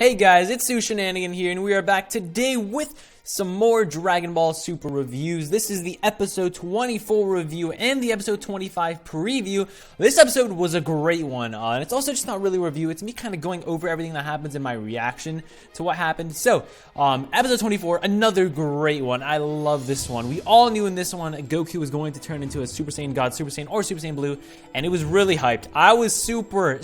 Hey guys, it's Shenanigan here, and we are back today with some more Dragon Ball Super reviews. This is the episode 24 review and the episode 25 preview. This episode was a great one, and it's also just not really a review. It's me kind of going over everything that happens in my reaction to what happened. So, episode 24, another great one. I love this one. We all knew in this one Goku was going to turn into a Super Saiyan God, Super Saiyan, or Super Saiyan Blue, and it was really hyped. I was super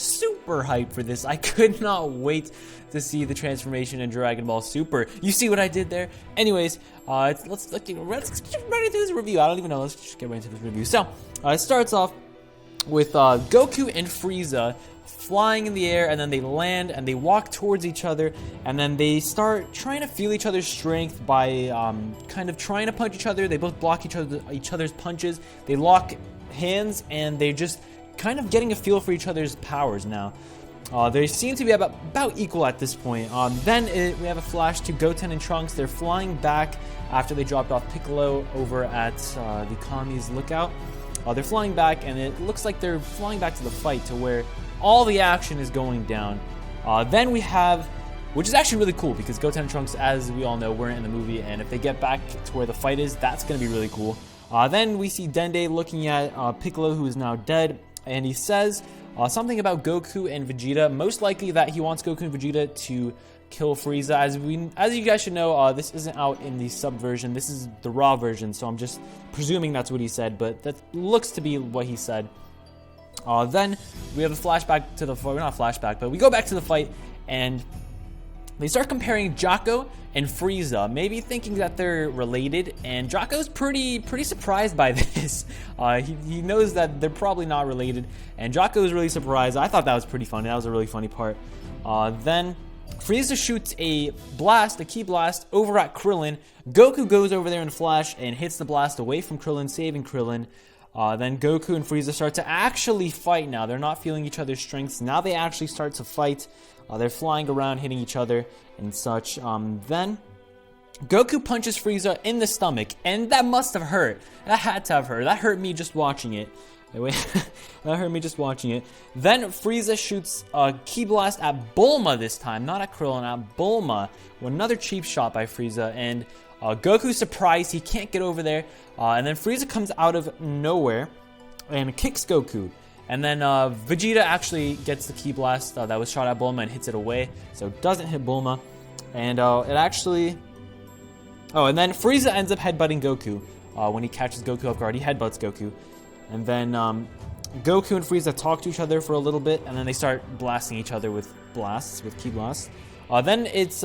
hyped for this. I could not wait to see the transformation in Dragon Ball Super. You see what I did there? Anyways, let's get right into this review. I don't even know. Let's just get right into this review. So, it starts off with Goku and Frieza flying in the air, and then they land and they walk towards each other, and then they start trying to feel each other's strength by kind of trying to punch each other. They both block each other's punches. They lock hands, and they're just kind of getting a feel for each other's powers now. They seem to be about equal at this point. Then we have a flash to Goten and Trunks. They're flying back after they dropped off Piccolo over at the Kami's lookout. They're flying back, and it looks like they're flying back to the fight to where all the action is going down. Then we have, which is actually really cool because Goten and Trunks, as we all know, weren't in the movie, and if they get back to where the fight is, that's going to be really cool. Then we see Dende looking at Piccolo, who is now dead, and he says something about Goku and Vegeta. Most likely that he wants Goku and Vegeta to kill Frieza. As you guys should know, this isn't out in the sub version. This is the raw version, so I'm just presuming that's what he said, but that looks to be what he said. Then we have a flashback to the fight. Not a flashback, but we go back to the fight, and they start comparing Jocko and Frieza, maybe thinking that they're related, and Jocko's pretty surprised by this. He knows that they're probably not related, and Jocko is really surprised. I thought that was pretty funny. That was a really funny part. Then Frieza shoots a key blast, over at Krillin. Goku goes over there in a flash and hits the blast away from Krillin, saving Krillin. Then Goku and Frieza start to actually fight now. They're not feeling each other's strengths. Now they actually start to fight. They're flying around, hitting each other and such. Then Goku punches Frieza in the stomach, and that must have hurt. That had to have hurt. That hurt me just watching it. That hurt me just watching it. Then Frieza shoots a Ki Blast at Bulma this time, not at Krillin, at Bulma. Another cheap shot by Frieza, and Goku's surprised he can't get over there. And then Frieza comes out of nowhere and kicks Goku. And then Vegeta actually gets the Ki Blast that was shot at Bulma and hits it away, so it doesn't hit Bulma. And it actually... Oh, and then Frieza ends up headbutting Goku. When he catches Goku off guard, he headbutts Goku. And then Goku and Frieza talk to each other for a little bit, and then they start blasting each other with Ki Blasts. Then it's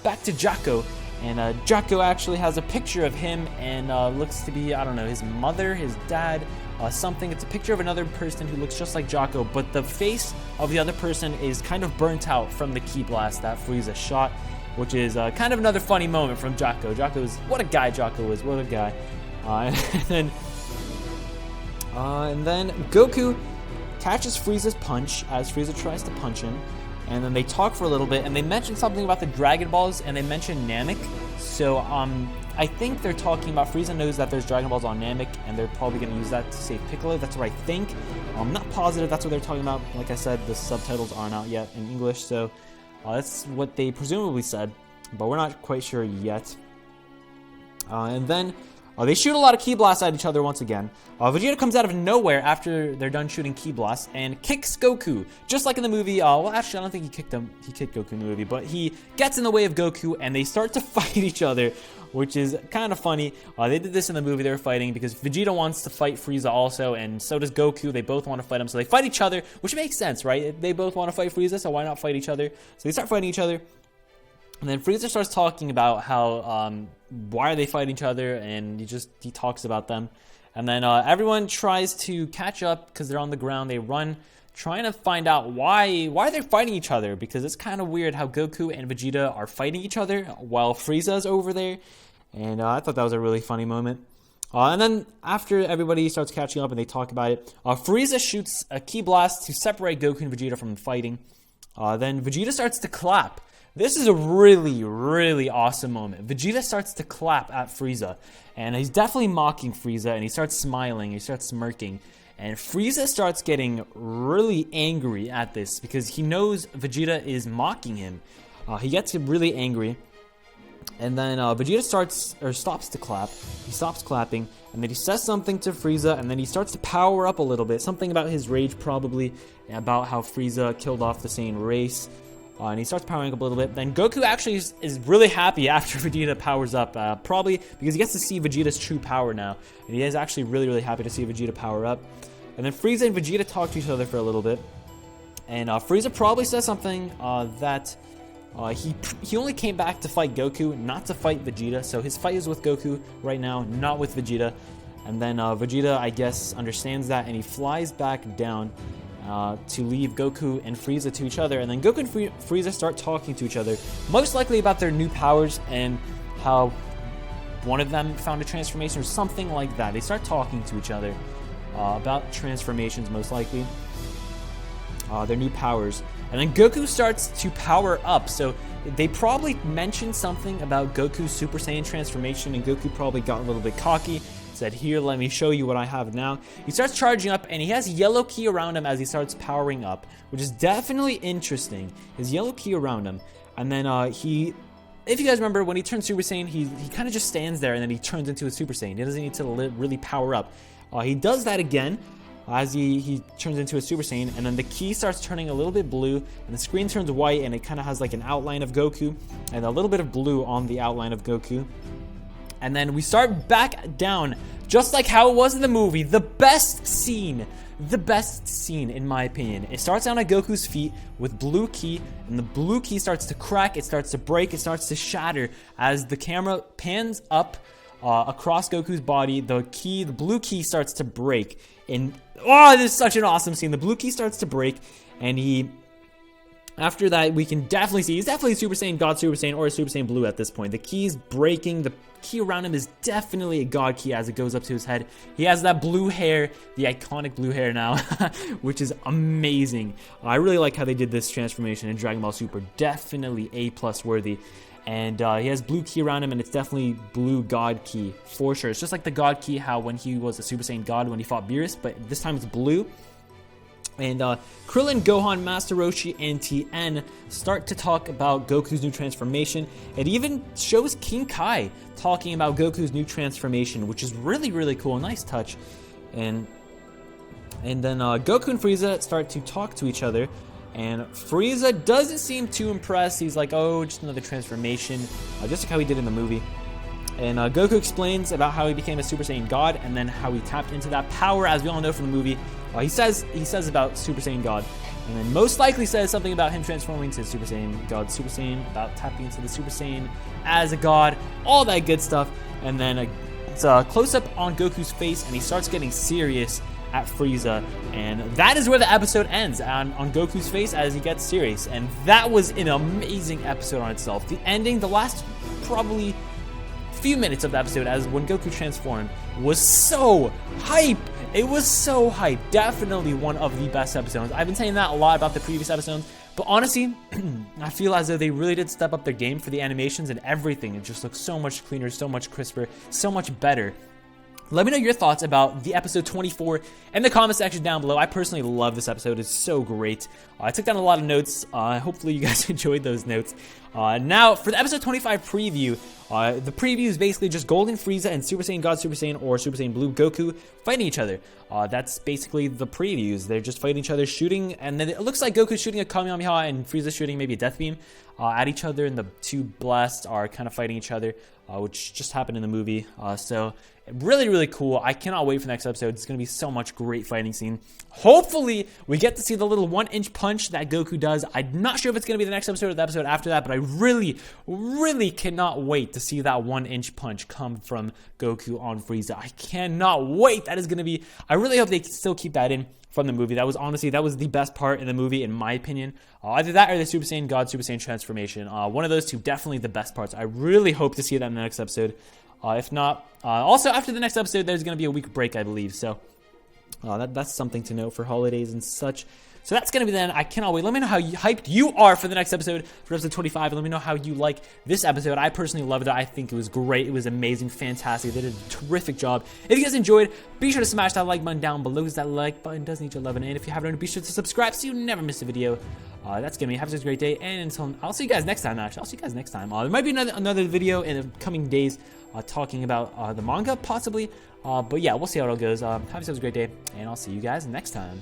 back to Jocko. And Jocko actually has a picture of him and looks to be, I don't know, his mother, his dad, something. It's a picture of another person who looks just like Jocko, but the face of the other person is kind of burnt out from the Ki Blast that Frieza shot, which is kind of another funny moment from Jocko. What a guy Jocko is, what a guy. And then Goku catches Frieza's punch as Frieza tries to punch him. And then they talk for a little bit, and they mention something about the Dragon Balls, and they mention Namek. So, I think they're talking about Frieza knows that there's Dragon Balls on Namek, and they're probably going to use that to save Piccolo. That's what I think. I'm not positive that's what they're talking about. Like I said, the subtitles aren't out yet in English, so that's what they presumably said, but we're not quite sure yet. And then they shoot a lot of Ki Blasts at each other once again. Vegeta comes out of nowhere after they're done shooting Ki Blasts and kicks Goku, just like in the movie. Well, actually, I don't think he kicked Goku in the movie, but he gets in the way of Goku, and they start to fight each other, which is kind of funny. They did this in the movie. They were fighting because Vegeta wants to fight Frieza also, and so does Goku. They both want to fight him, so they fight each other, which makes sense, right? They both want to fight Frieza, so why not fight each other? So they start fighting each other. And then Frieza starts talking about how, why are they fighting each other, and he talks about them. And then everyone tries to catch up because they're on the ground. They run, trying to find out why they're fighting each other, because it's kind of weird how Goku and Vegeta are fighting each other while Frieza's over there. And I thought that was a really funny moment. And then after everybody starts catching up and they talk about it, Frieza shoots a Ki Blast to separate Goku and Vegeta from fighting. Then Vegeta starts to clap. This is a really awesome moment. Vegeta starts to clap at Frieza, and he's definitely mocking Frieza, and he starts smiling, he starts smirking, and Frieza starts getting really angry at this because he knows Vegeta is mocking him. He gets really angry. And then Vegeta stops to clap. He stops clapping, and then he says something to Frieza, and then he starts to power up a little bit. Something about his rage, probably, about how Frieza killed off the Saiyan race. And he starts powering up a little bit. Then Goku actually is really happy after Vegeta powers up, probably because he gets to see Vegeta's true power now. And he is actually really, really happy to see Vegeta power up. And then Frieza and Vegeta talk to each other for a little bit. And Frieza probably says something that... he only came back to fight Goku, not to fight Vegeta. So his fight is with Goku right now, not with Vegeta. And then Vegeta, I guess, understands that, and he flies back down to leave Goku and Frieza to each other. And then Goku and Frieza start talking to each other, most likely about their new powers and how one of them found a transformation or something like that. They start talking to each other about transformations, most likely. Their new powers. And then Goku starts to power up. So they probably mentioned something about Goku's Super Saiyan transformation, and Goku probably got a little bit cocky. Said, here, let me show you what I have now. He starts charging up, and he has yellow ki around him as he starts powering up, which is definitely interesting. His yellow ki around him. And then if you guys remember, when he turns Super Saiyan, he kind of just stands there, and then he turns into a Super Saiyan. He doesn't need to really power up. He does that again. As he turns into a Super Saiyan, and then the key starts turning a little bit blue, and the screen turns white, and it kind of has like an outline of Goku, and a little bit of blue on the outline of Goku. And then we start back down, just like how it was in the movie. The best scene in my opinion. It starts down at Goku's feet with blue key, and the blue key starts to crack, it starts to break, it starts to shatter as the camera pans up across Goku's body. The blue key starts to break. And this is such an awesome scene. The blue key starts to break, and after that, we can definitely see he's definitely Super Saiyan God, Super Saiyan, or a Super Saiyan Blue at this point. The key's breaking. The key around him is definitely a God key as it goes up to his head. He has that blue hair, the iconic blue hair now, which is amazing. I really like how they did this transformation in Dragon Ball Super. Definitely A+ worthy. And he has blue ki around him, and it's definitely blue God ki for sure. It's just like the God ki, how when he was a Super Saiyan God when he fought Beerus, but this time it's blue. And Krillin, Gohan, Master Roshi, and Tien start to talk about Goku's new transformation. It even shows King Kai talking about Goku's new transformation, which is really, really cool. Nice touch. And then Goku and Frieza start to talk to each other. And Frieza doesn't seem too impressed. He's like, oh, just another transformation, just like how he did in the movie. And Goku explains about how he became a Super Saiyan God, and then how he tapped into that power, as we all know from the movie. He says about Super Saiyan God, and then most likely says something about him transforming to Super Saiyan God, Super Saiyan, about tapping into the Super Saiyan as a god, all that good stuff. And then it's a close-up on Goku's face, and he starts getting serious at Frieza, and that is where the episode ends, on Goku's face as he gets serious. And that was an amazing episode on itself. The ending, the last probably few minutes of the episode, as when Goku transformed, was so hype. It was so hype. Definitely one of the best episodes. I've been saying that a lot about the previous episodes, but honestly, I feel as though they really did step up their game for the animations and everything. It just looks so much cleaner, so much crisper, so much better. Let me know your thoughts about the episode 24 in the comment section down below. I personally love this episode. It's so great. I took down a lot of notes. Hopefully you guys enjoyed those notes. Now, for the episode 25 preview, the preview is basically just Golden Frieza and Super Saiyan God, Super Saiyan, or Super Saiyan Blue Goku fighting each other. That's basically the previews. They're just fighting each other, shooting, and then it looks like Goku's shooting a Kamehameha and Frieza's shooting maybe a Death Beam at each other, and the two blasts are kind of fighting each other, which just happened in the movie. So really, really cool. I cannot wait for the next episode. It's going to be so much great fighting scene. Hopefully, we get to see the little 1-inch punch that Goku does. I'm not sure if it's going to be the next episode or the episode after that, but I really, really cannot wait to see that 1-inch punch come from Goku on Frieza. I cannot wait. That is going to be... I really hope they still keep that in from the movie. That was the best part in the movie, in my opinion. Either that or the Super Saiyan God, Super Saiyan transformation. One of those two, definitely the best parts. I really hope to see that in the next episode. If not, also after the next episode, there's going to be a week break, I believe. So that's something to note for holidays and such. So that's going to be then. I cannot wait. Let me know how hyped you are for the next episode, for episode 25. And let me know how you like this episode. I personally loved it. I think it was great. It was amazing, fantastic. They did a terrific job. If you guys enjoyed, be sure to smash that like button down below, because that like button does need your love. And if you haven't already, be sure to subscribe so you never miss a video. That's going to be. Have such a great day. And until I'll see you guys next time. Actually, I'll see you guys next time. There might be another video in the coming days talking about the manga, possibly. But yeah, we'll see how it all goes. Have yourselves a great day, and I'll see you guys next time.